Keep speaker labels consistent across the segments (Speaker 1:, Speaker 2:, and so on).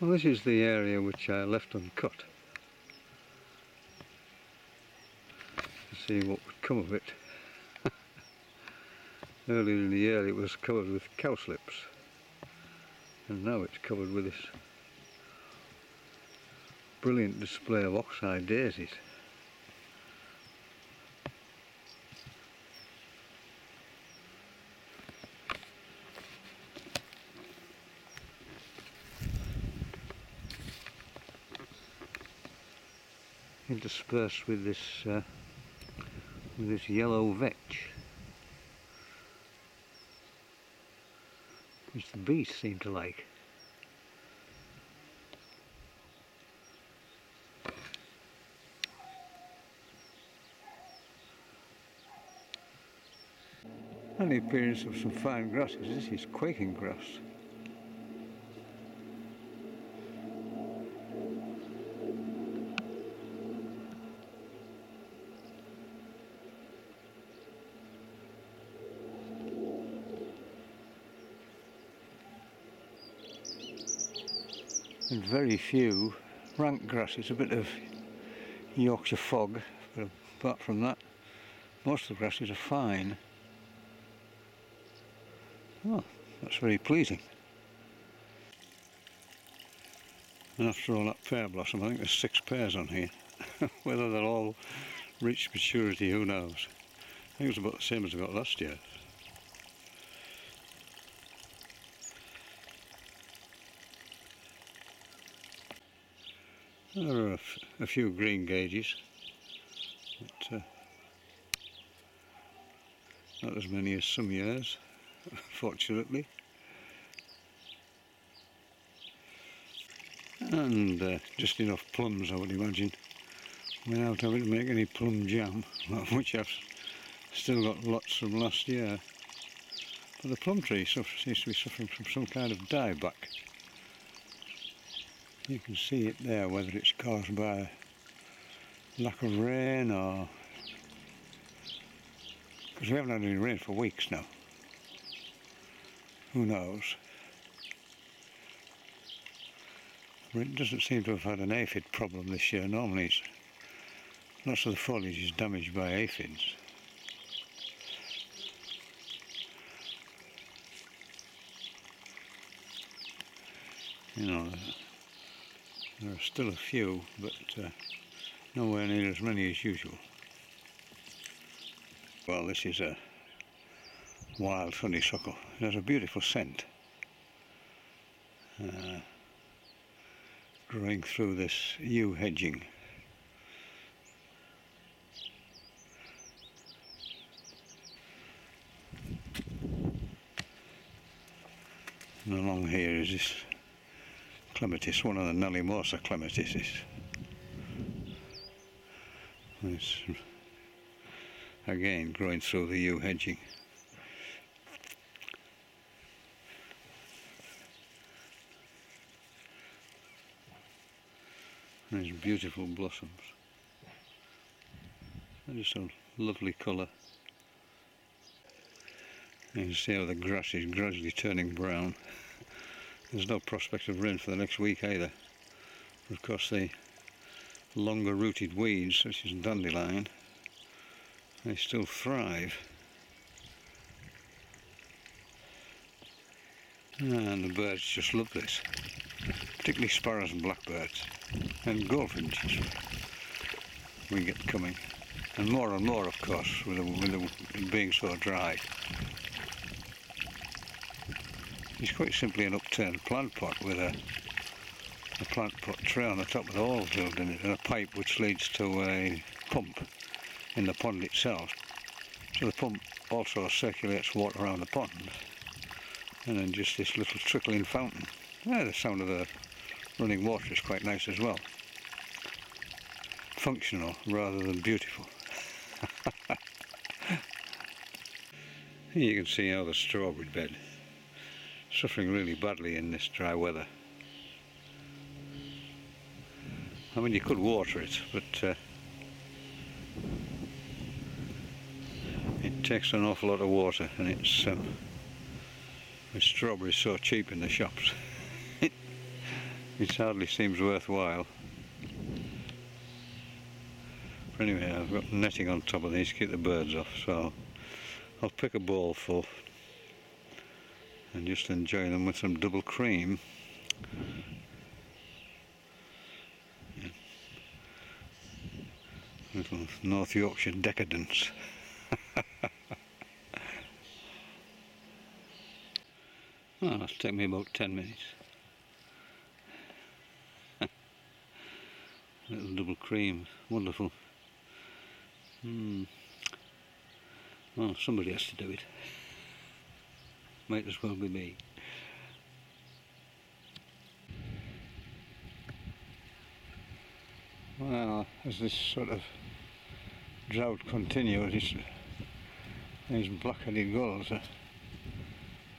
Speaker 1: Well, this is the area which I left uncut to see what would come of it. Earlier in the year it was covered with cowslips, and now it's covered with this brilliant display of oxeye daisies. Interspersed with this yellow vetch, which the bees seem to like. And the appearance of some fine grasses. This is quaking grass. And very few rank grasses, a bit of Yorkshire fog, but apart from that, most of the grasses are fine. Oh, that's very pleasing. And after all that pear blossom, I think there's 6 pears on here. Whether they'll all reach maturity, who knows. I think it's about the same as I got last year. There are a few green gages, but not as many as some years, fortunately. And just enough plums, I would imagine, without having to make any plum jam, which I've still got lots from last year. But the plum tree seems to be suffering from some kind of dieback. You can see it there, whether it's caused by lack of rain or... because we haven't had any rain for weeks now. Who knows? But it doesn't seem to have had an aphid problem this year. Normally lots of the foliage is damaged by aphids. You know, there are still a few, but nowhere near as many as usual. Well, this is a wild honeysuckle. It has a beautiful scent. Growing through this yew hedging. And along here is this clematis, one of the Nellimosa clematises. It's again growing through the yew hedging. These beautiful blossoms. They're just a lovely colour. You can see how the grass is gradually turning brown. There's no prospect of rain for the next week either. Of course, the longer rooted weeds, such as dandelion, they still thrive. And the birds just love this, particularly sparrows and blackbirds, and goldfinches we get coming, and more, of course, with it being so dry. It's quite simply an upturned plant pot with a plant pot tray on the top with a hole drilled in it, and a pipe which leads to a pump in the pond itself. So the pump also circulates water around the pond, and then just this little trickling fountain. Yeah, the sound of the running water is quite nice as well. Functional rather than beautiful. Here you can see how the strawberry bed suffering really badly in this dry weather. I mean, you could water it, but it takes an awful lot of water, and it's the strawberries so cheap in the shops. It hardly seems worthwhile. But anyway, I've got netting on top of these to keep the birds off, so I'll pick a bowl full and just enjoy them with some double cream. Yeah. Little North Yorkshire decadence. Well, that's taken me about 10 minutes. Little double cream, wonderful. Well, somebody has to do it. Might as well be me. Well, as this sort of drought continues, these black-headed gulls are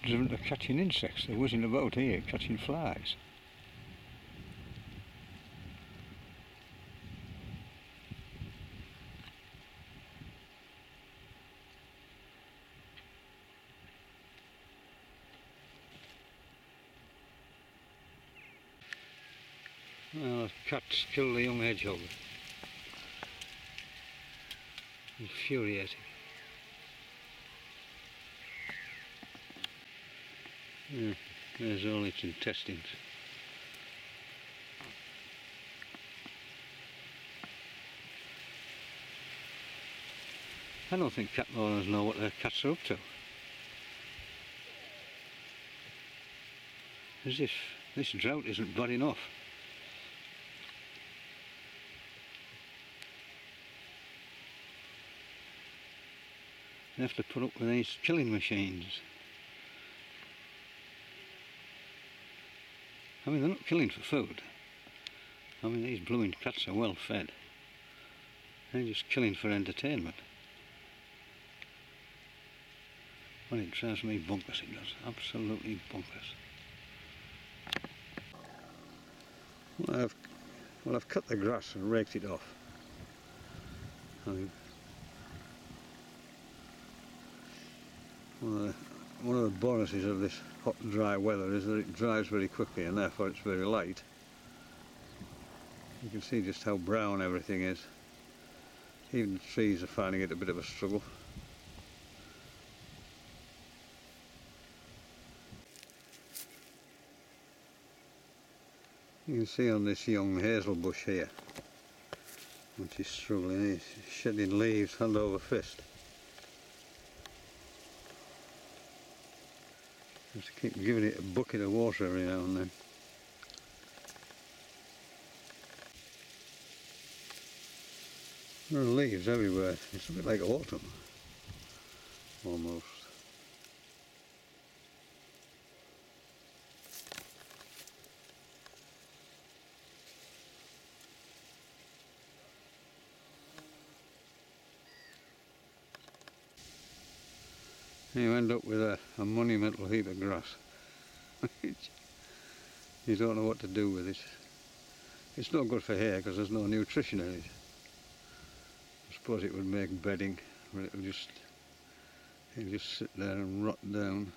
Speaker 1: driven to catching insects. They're whizzing about here, catching flies. Well, the cats killed the young hedgehog. Infuriating. Yeah, there's all its intestines. I don't think cat owners know what their cats are up to. As if this drought isn't bad enough. They have to put up with these killing machines. I mean, they're not killing for food. I mean, these blooming cats are well fed. They're just killing for entertainment. Well, it drives me bonkers, it does. Absolutely bonkers. Well, I've cut the grass and raked it off. I mean, one of the bonuses of this hot, dry weather is that it dries very quickly and therefore it's very light. You can see just how brown everything is. Even the trees are finding it a bit of a struggle. You can see on this young hazel bush here, which is struggling, it's shedding leaves hand over fist. Have to keep giving it a bucket of water every now and then. There are leaves everywhere. It's a bit like autumn, almost. You end up with a monumental heap of grass. You don't know what to do with it. It's not good for hair because there's no nutrition in it. I suppose it would make bedding, but it'll just sit there and rot down.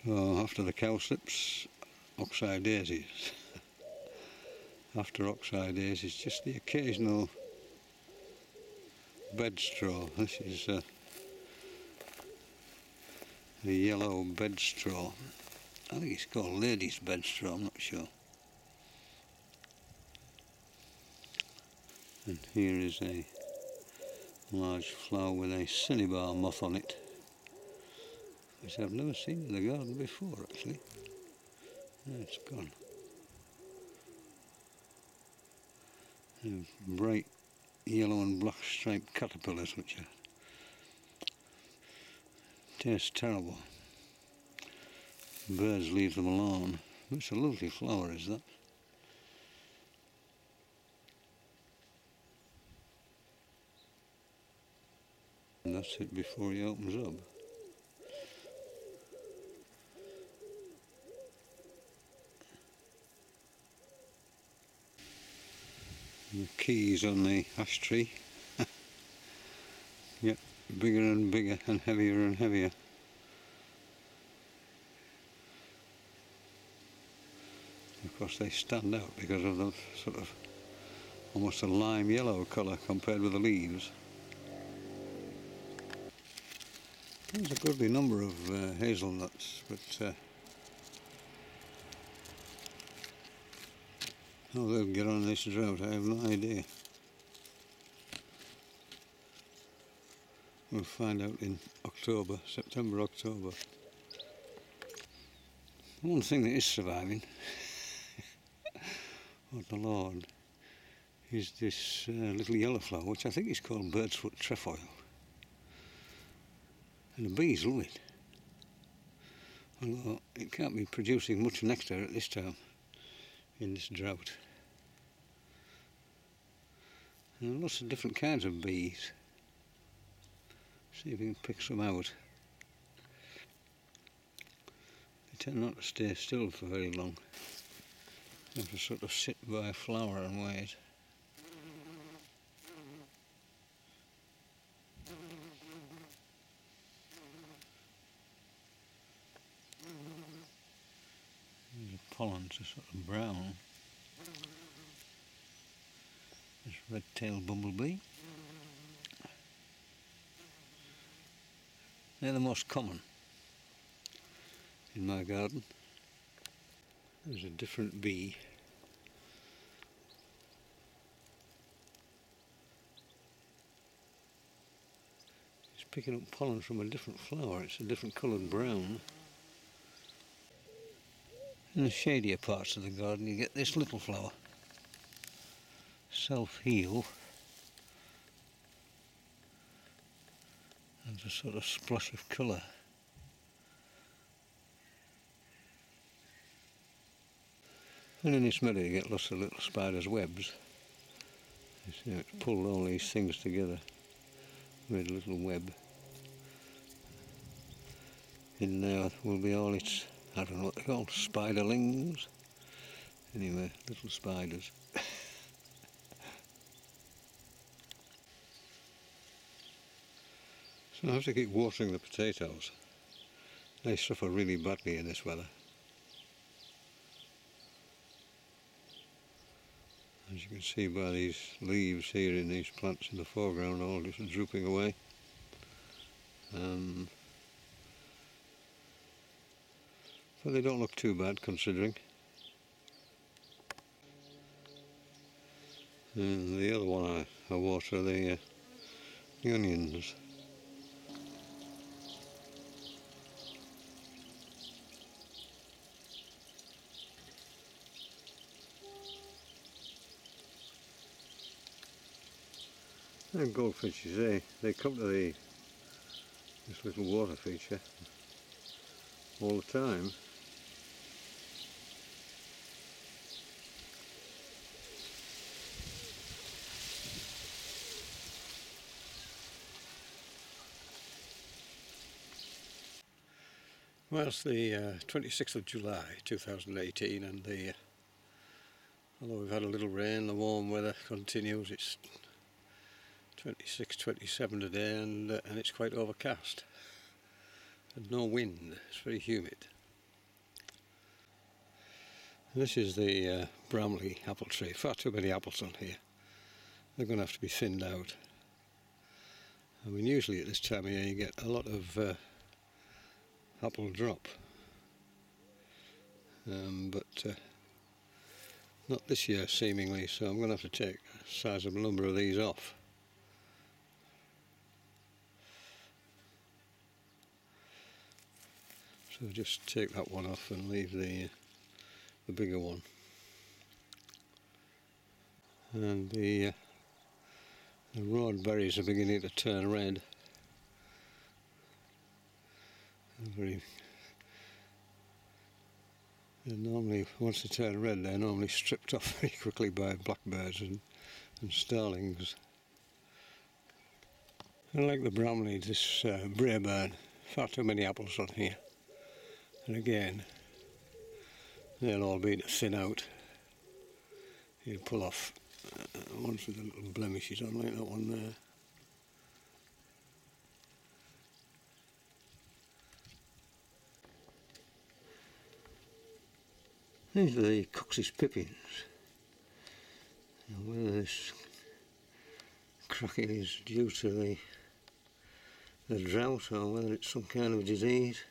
Speaker 1: So after the cowslips, oxeye daisies. After oxeye daisies, just the occasional bedstraw. This is the yellow bedstraw. I think it's called ladies' bedstraw, I'm not sure. And here is a large flower with a cinnabar moth on it, which I've never seen in the garden before actually. It's gone. And bright yellow and black striped caterpillars which taste terrible. Birds leave them alone. It's a lovely flower, is that? And that's it before he opens up. The keys on the ash tree. Yep, bigger and bigger and heavier and heavier. Of course they stand out because of the sort of almost a lime yellow colour compared with the leaves. There's a goodly number of hazelnuts, but how they'll get on this drought I have no idea. We'll find out in October, September, October. One thing that is surviving, oh the Lord, is this little yellow flower, which I think is called bird's foot trefoil. And the bees love it. Although it can't be producing much nectar at this time, in this drought. And there are lots of different kinds of bees. See if we can pick some out. They tend not to stay still for very long. They have to sort of sit by a flower and wait. The pollens are sort of brown. This red-tailed bumblebee. They're the most common in my garden. There's a different bee. It's picking up pollen from a different flower. It's a different coloured brown. In the shadier parts of the garden you get this little flower, self-heal. There's a sort of splash of colour. And in this meadow you get lots of little spiders' webs. You see it's pulled all these things together, made a little web. In there will be all its, I don't know what they're called, spiderlings. Anyway, little spiders. So I have to keep watering the potatoes. They suffer really badly in this weather. As you can see by these leaves here in these plants in the foreground, all just drooping away. But they don't look too bad considering. And the other one I water the onions. And goldfinches, they come to this little water feature all the time. Well, it's the 26th of July 2018 and although we've had a little rain, the warm weather continues. It's 26, 27 today and it's quite overcast and no wind. It's very humid. And this is the Bramley apple tree. Far too many apples on here. They're going to have to be thinned out. I mean, usually at this time of year you get a lot of apple drop, but not this year seemingly, so I'm going to have to take a sizable number of these off. So just take that one off and leave the bigger one. And the road berries are beginning to turn red. They're normally, once they turn red, they're normally stripped off very quickly by blackbirds and starlings. And like the Bramley, this Braeburn, far too many apples on here. And again, they'll all be to thin out. You pull off ones with the little blemishes on, like that one there. These are the Cox's pippins. Now whether this cracking is due to the drought or whether it's some kind of disease,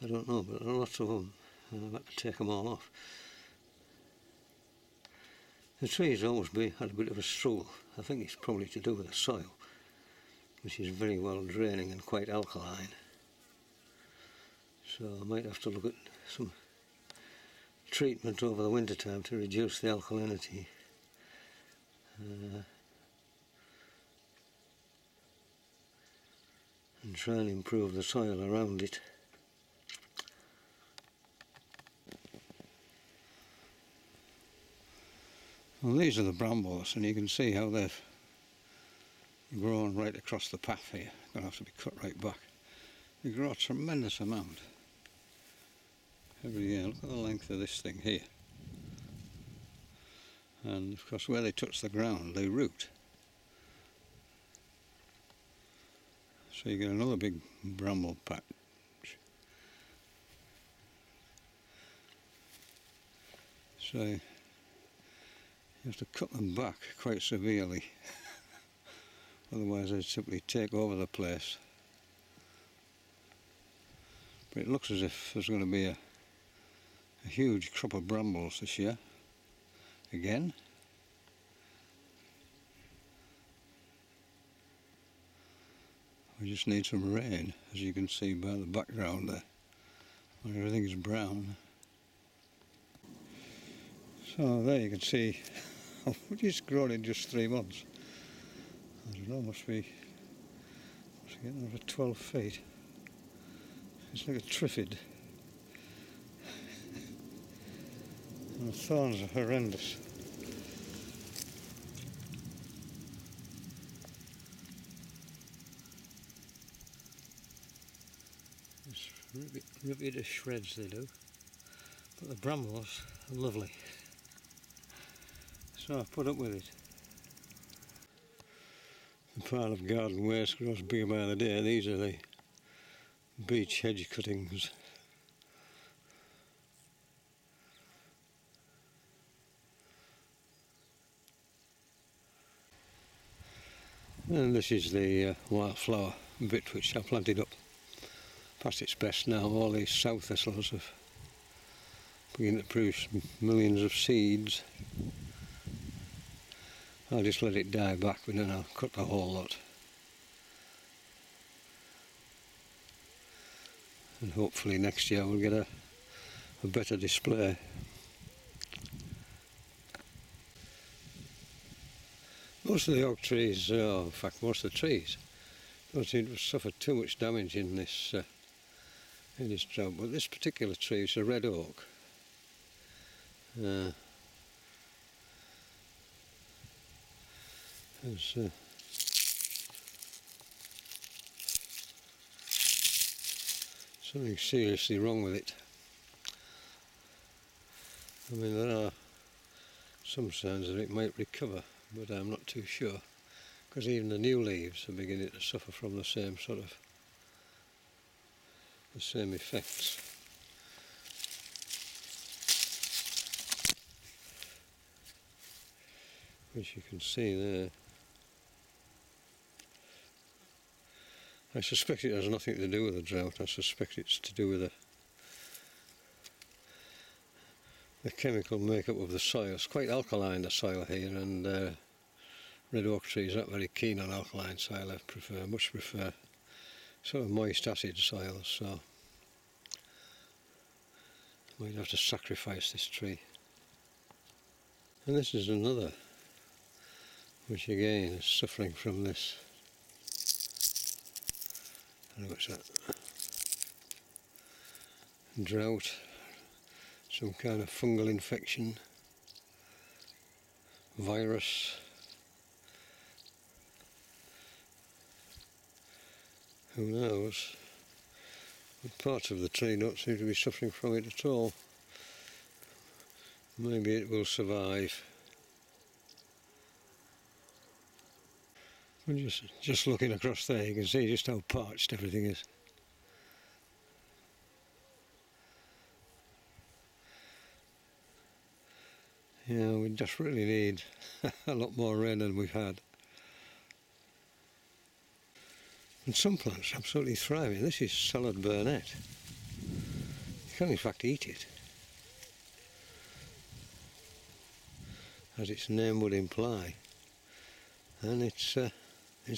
Speaker 1: I don't know, but there are lots of them and I've had to take them all off. The tree's always had a bit of a struggle. I think it's probably to do with the soil, which is very well draining and quite alkaline. So I might have to look at some treatment over the winter time to reduce the alkalinity. And try and improve the soil around it. Well, these are the brambles, and you can see how they've grown right across the path here. Going to have to be cut right back. They grow a tremendous amount every year. Look at the length of this thing here. And of course where they touch the ground they root. So you get another big bramble patch. So you have to cut them back quite severely. Otherwise they'd simply take over the place. But it looks as if there's going to be a huge crop of brambles this year. Again. We just need some rain, as you can see by the background there, where everything is brown. So there you can see it's grown in just 3 months. I don't know, must be getting over 12 feet. It's like a triffid. And the thorns are horrendous. Rip it to shreds they do, but the brambles are lovely, so I've put up with it. The pile of garden waste grows bigger by the day. These are the beech hedge cuttings. And this is the wildflower bit which I planted up past its best now. All these south thistles have begun to produce millions of seeds. I'll just let it die back and then I'll cut the whole lot. And hopefully next year we'll get a better display. Most of the oak trees, in fact most of the trees, don't seem to have suffered too much damage in this drought, but this particular tree is a red oak. There's something seriously wrong with it. I mean, there are some signs that it might recover, but I'm not too sure, because even the new leaves are beginning to suffer from the same effects. Which you can see there. I suspect it has nothing to do with the drought. I suspect it's to do with the chemical makeup of the soil. It's quite alkaline, the soil here, and red oak trees aren't very keen on alkaline soil. I much prefer sort of moist acid soils, so I might have to sacrifice this tree. And this is another which again is suffering from this. What's that? Drought, some kind of fungal infection, virus. Who knows? But parts of the tree don't seem to be suffering from it at all. Maybe it will survive. And just looking across there, you can see just how parched everything is. Yeah, we desperately need a lot more rain than we've had. And some plants are absolutely thriving. This is salad burnet. You can in fact eat it, as its name would imply, and it's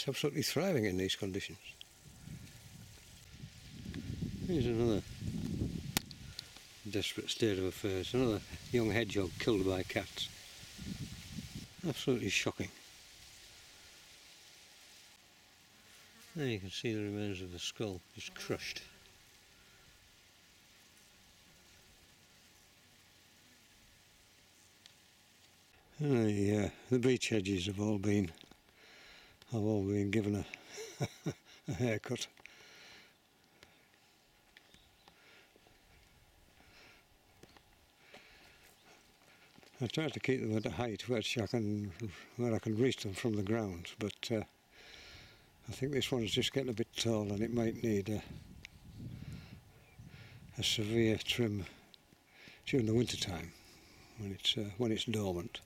Speaker 1: absolutely thriving in these conditions. Here's another desperate state of affairs, another young hedgehog killed by cats. Absolutely shocking. There you can see the remains of the skull, just crushed. The beech hedges have all been given a haircut. I try to keep them at a height where I can reach them from the ground, but I think this one's just getting a bit tall and it might need a severe trim during the winter time when it's dormant.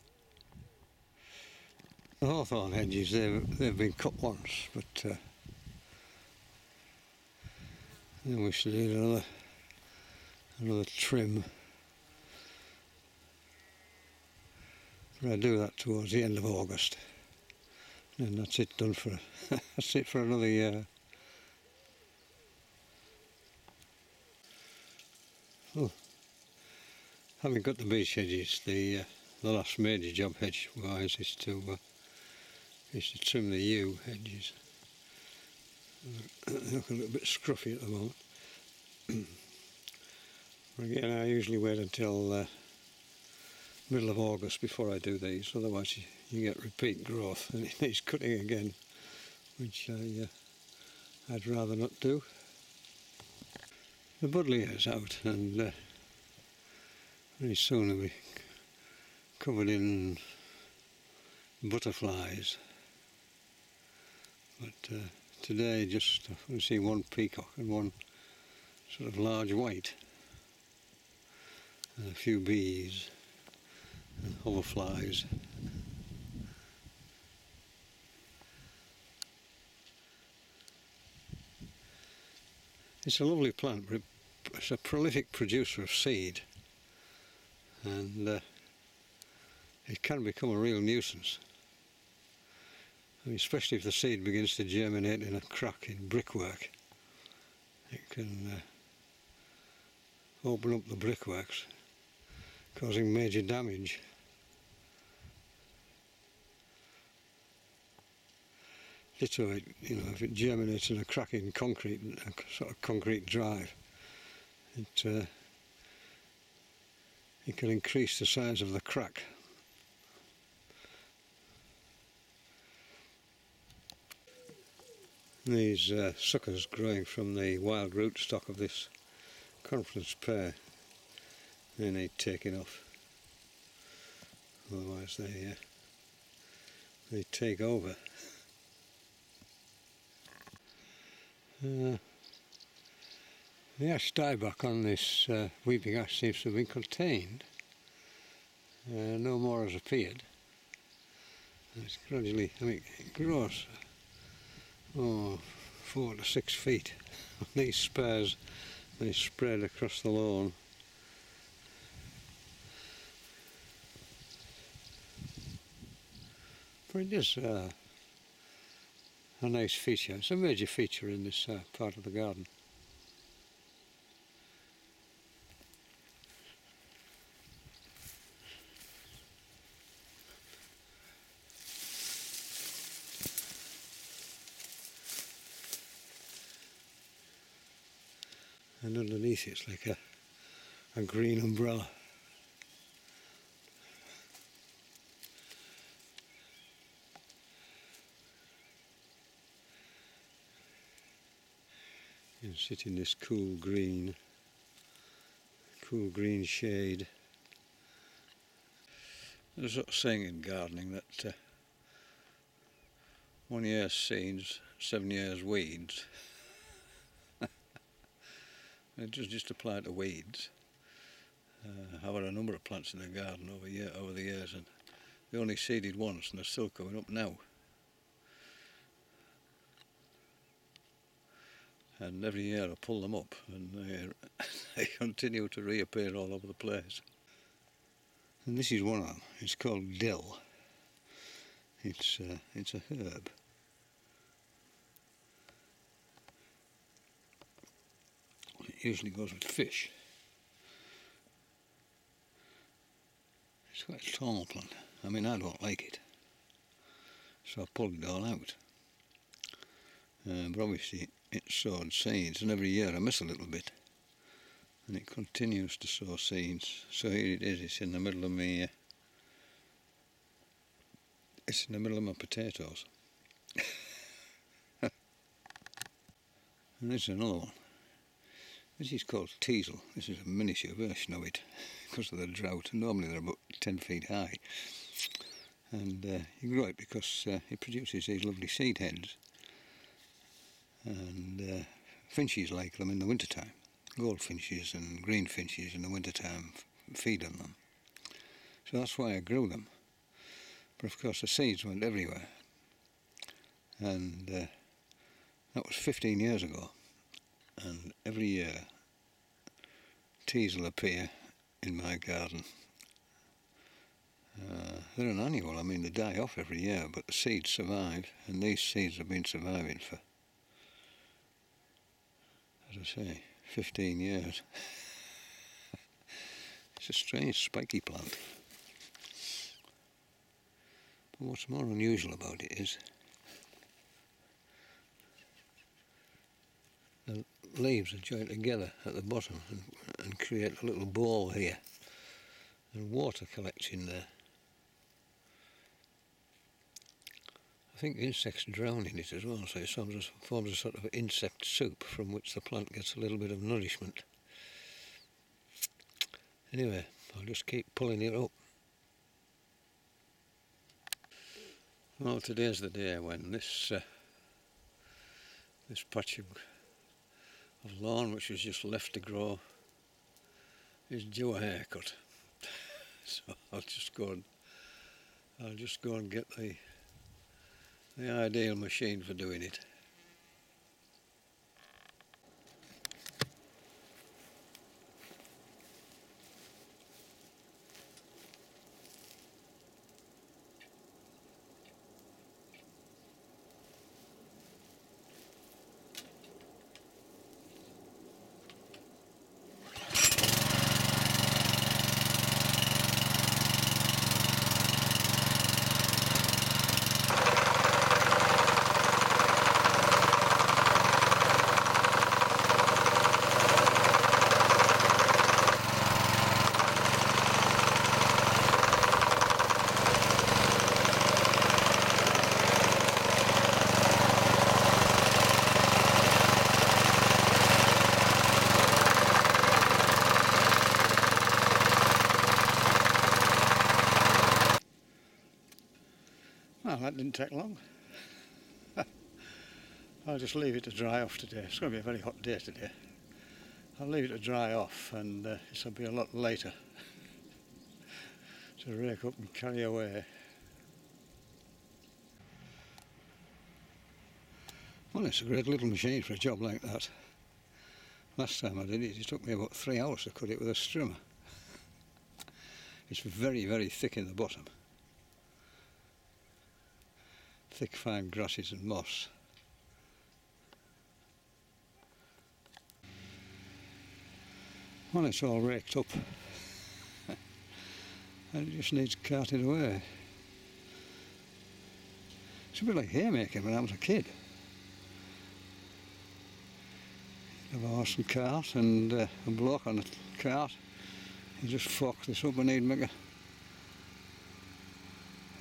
Speaker 1: The hawthorn hedges, they've been cut once, but then we should need another trim. But I do that towards the end of August, and that's it done for that's it for another year. Oh, having cut the beech hedges, the last major job hedge-wise is to trim the yew hedges. They look a little bit scruffy at the moment. But again, I usually wait until middle of August before I do these, otherwise you get repeat growth and it needs cutting again, which I'd rather not do. The buddleia is out, and very soon it'll be covered in butterflies. But today just I've only seen one peacock and one sort of large white, and a few bees and hoverflies. It's a lovely plant, but it's a prolific producer of seed, and it can become a real nuisance. I mean, especially if the seed begins to germinate in a crack in brickwork. It can open up the brickworks, causing major damage. Literally, if it germinates in a crack in concrete, a sort of concrete drive, it can increase the size of the crack. These suckers growing from the wild rootstock of this conference pear, they need taking off, otherwise they take over. The ash dieback on this weeping ash seems to have been contained. No more has appeared. It's gradually, it grows 4 to 6 feet. These spurs, they spread across the lawn. But it is a nice feature. It's a major feature in this part of the garden. And underneath it's like a green umbrella. You sit in this cool green shade. There's a sort of saying in gardening that 1 year's seeds, 7 years weeds. It does just apply to weeds. I've had a number of plants in the garden over the years, and they only seeded once and they're still coming up now. And every year I pull them up and they continue to reappear all over the place. And this is one of them. It's called dill. It's a herb. It usually goes with fish. It's quite a tall plant. I mean, I don't like it, so I pulled it all out. But obviously it sowed seeds, and every year I miss a little bit, and it continues to sow seeds. So here it is. It's in the middle of me. It's in the middle of my potatoes. And this is another one. This is called teasel. This is a miniature version of it because of the drought. Normally they're about 10 feet high. And you grow it because it produces these lovely seed heads. And finches like them in the wintertime. Goldfinches and greenfinches in the wintertime feed on them. So that's why I grew them. But of course the seeds went everywhere. And that was 15 years ago. And every year teasel appear in my garden. They're an annual. I mean, they die off every year, but the seeds survive, and these seeds have been surviving for, as I say, 15 years. It's a strange spiky plant. But what's more unusual about it is the leaves are joined together at the bottom and create a little ball here, and water collects in there. I think insects drown in it as well, so it forms a sort of insect soup from which the plant gets a little bit of nourishment. Anyway, I'll just keep pulling it up. Well, today's the day when this patch of lawn, which was just left to grow, is due a haircut. So I'll just go and get the ideal machine for doing it. Well, that didn't take long. I'll just leave it to dry off today. It's going to be a very hot day today. I'll leave it to dry off, and it'll be a lot later to rake up and carry away. Well, it's a great little machine for a job like that. Last time I did it, it took me about 3 hours to cut it with a strimmer. It's very, very thick in the bottom. Thick, fine grasses and moss. Well, it's all raked up and it just needs carted away. It's a bit like haymaking when I was a kid. You have a horse and cart and a bloke on the cart. You just fork this up and he'd make a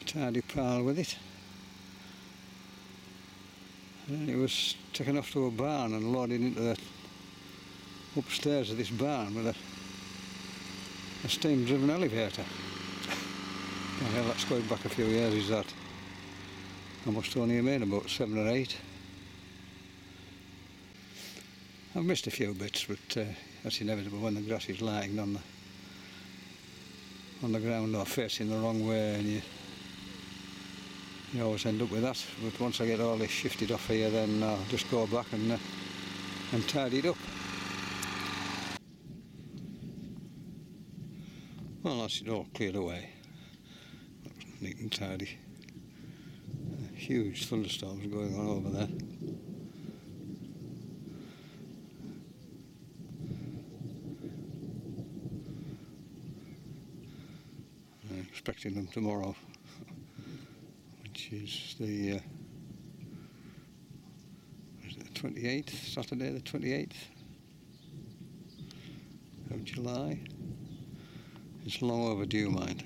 Speaker 1: tidy pile with it. And then it was taken off to a barn and loaded into the upstairs of this barn with a steam-driven elevator. Yeah, that's going back a few years, is that? I must only have made about 7 or 8. I've missed a few bits, but that's inevitable when the grass is lying on on the ground or facing the wrong way, and you always end up with that. But once I get all this shifted off here, then I'll just go back and tidy it up. Well, that's it all cleared away. Neat and tidy. Huge thunderstorms going on over there. I'm expecting them tomorrow, which is the 28th, Saturday the 28th of July. It's long overdue, mind.